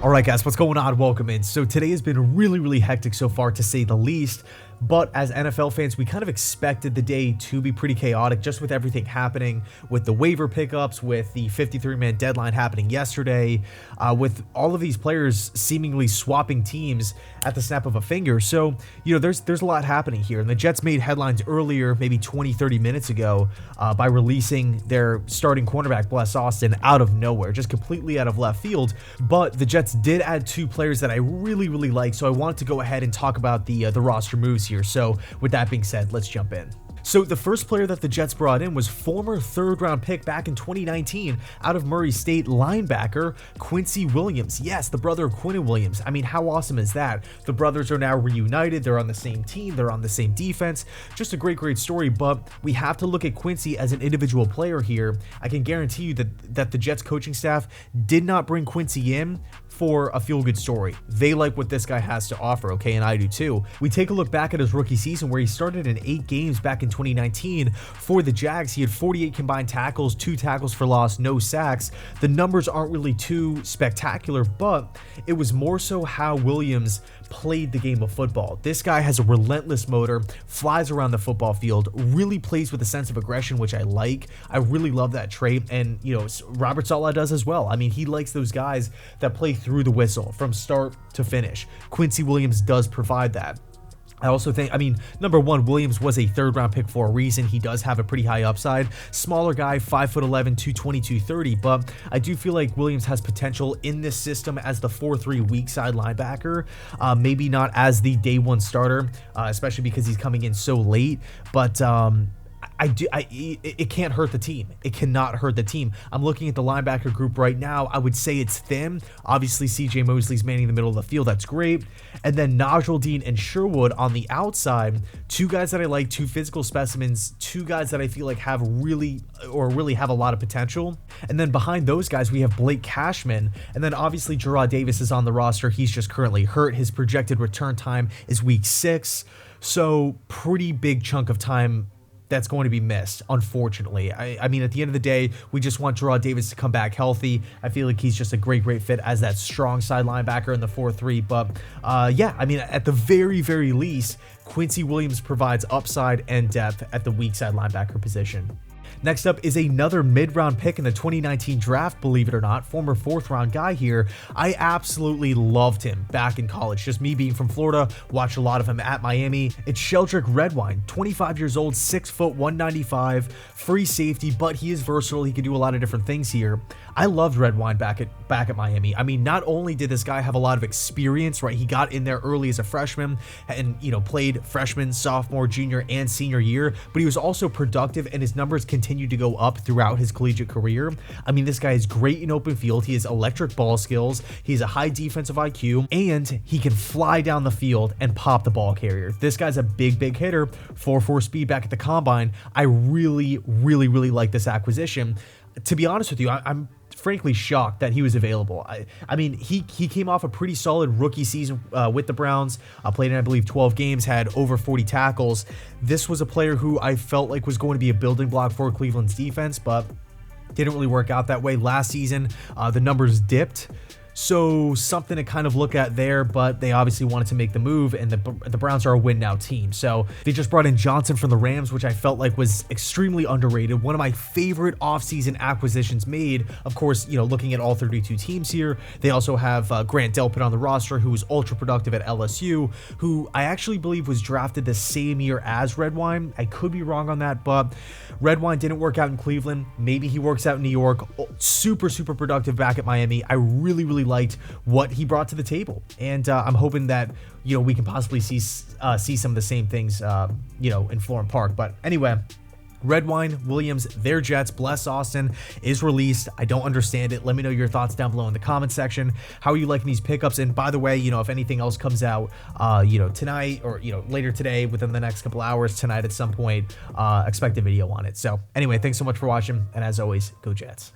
Alright guys, what's going on? Welcome in. So today has been really hectic so far, to say the least. But as NFL fans, we kind of expected the day to be pretty chaotic, just with everything happening, with the waiver pickups, with the 53-man deadline happening yesterday, with all of these players seemingly swapping teams at the snap of a finger. So, you know, there's a lot happening here. And the Jets made headlines earlier, maybe 20-30 minutes ago, by releasing their starting cornerback, Bless Austin, out of nowhere, just completely out of left field. But the Jets did add two players that I really like, so I wanted to go ahead and talk about the roster moves here. So with that being said, let's jump in. So the first player that the Jets brought in was former third-round pick back in 2019 out of Murray State, linebacker Quincy Williams. Yes, the brother of Quincy Williams. I mean, how awesome is that? The brothers are now reunited. They're on the same team. They're on the same defense. Just a great story, but we have to look at Quincy as an individual player here. I can guarantee you that the Jets coaching staff did not bring Quincy in for a feel-good story. They like what this guy has to offer, okay, and I do too. We take a look back at his rookie season where he started in 8 games back in 2019 for the Jags. He had 48 combined tackles, 2 tackles for loss, no sacks. The numbers aren't really too spectacular, but it was more so how Williams played the game of football. This guy has a relentless motor, flies around the football field, really plays with a sense of aggression, which I like. I really love that trait, and you know, Robert Saleh does as well. I mean, he likes those guys that play through the whistle from start to finish. Quincy Williams does provide that. I also think, I mean, number one, Williams was a third-round pick for a reason. He does have a pretty high upside. Smaller guy, 5'11", 220, 230, but I do feel like Williams has potential in this system as the 4-3 weak side linebacker. Maybe not as the day one starter, especially because he's coming in so late, but it can't hurt the team. It cannot hurt the team. I'm looking at the linebacker group right now. I would say it's thin. Obviously, CJ Mosley's manning the middle of the field. That's great. And then Najee and Sherwood on the outside. 2 guys that I like, 2 physical specimens, 2 guys that I feel like have really have a lot of potential. And then behind those guys, we have Blake Cashman. And then obviously, Jarrad Davis is on the roster. He's just currently hurt. His projected return time is week 6. So pretty big chunk of time that's going to be missed, unfortunately. I mean, at the end of the day, we just want Jarrad Davis to come back healthy. I feel like he's just a great fit as that strong side linebacker in the 4-3. But yeah, I mean, at the very least, Quincy Williams provides upside and depth at the weak side linebacker position. Next up is another mid-round pick in the 2019 draft, believe it or not, former 4th-round guy here. I absolutely loved him back in college. Just me being from Florida, watched a lot of him at Miami. It's Sheldrick Redwine, 25 years old, 6 foot, 195, free safety, but he is versatile. He can do a lot of different things here. I loved Redwine back at Miami. I mean, not only did this guy have a lot of experience, right? He got in there early as a freshman and, you know, played freshman, sophomore, junior, and senior year, but he was also productive and his numbers continued to go up throughout his collegiate career. I mean, this guy is great in open field. He has electric ball skills. He has a high defensive IQ, and he can fly down the field and pop the ball carrier. This guy's a big hitter, 4.4 speed back at the combine. I really like this acquisition. To be honest with you, I'm frankly shocked that he was available. I mean, he came off a pretty solid rookie season with the Browns, played in, I believe, 12 games, had over 40 tackles. This was a player who I felt like was going to be a building block for Cleveland's defense, but didn't really work out that way. Last season, the numbers dipped. So something to kind of look at there, but they obviously wanted to make the move, and the Browns are a win now team. So they just brought in Johnson from the Rams, which I felt like was extremely underrated. One of my favorite offseason acquisitions made. Of course, you know, looking at all 32 teams here, they also have Grant Delpit on the roster, who was ultra productive at LSU, who I actually believe was drafted the same year as Redwine. I could be wrong on that, but Redwine didn't work out in Cleveland. Maybe he works out in New York. Super productive back at Miami. I really liked what he brought to the table, and I'm hoping that, you know, we can possibly see some of the same things, you know, in Florham Park. But anyway, Redwine, Williams, their Jets, Bless Austin is released. I don't understand it. Let me know your thoughts down below in the comment section. How are you liking these pickups? And by the way, you know, if anything else comes out, you know, tonight or, you know, later today, within the next couple hours, tonight at some point, expect a video on it. So anyway, thanks so much for watching, and as always, go Jets.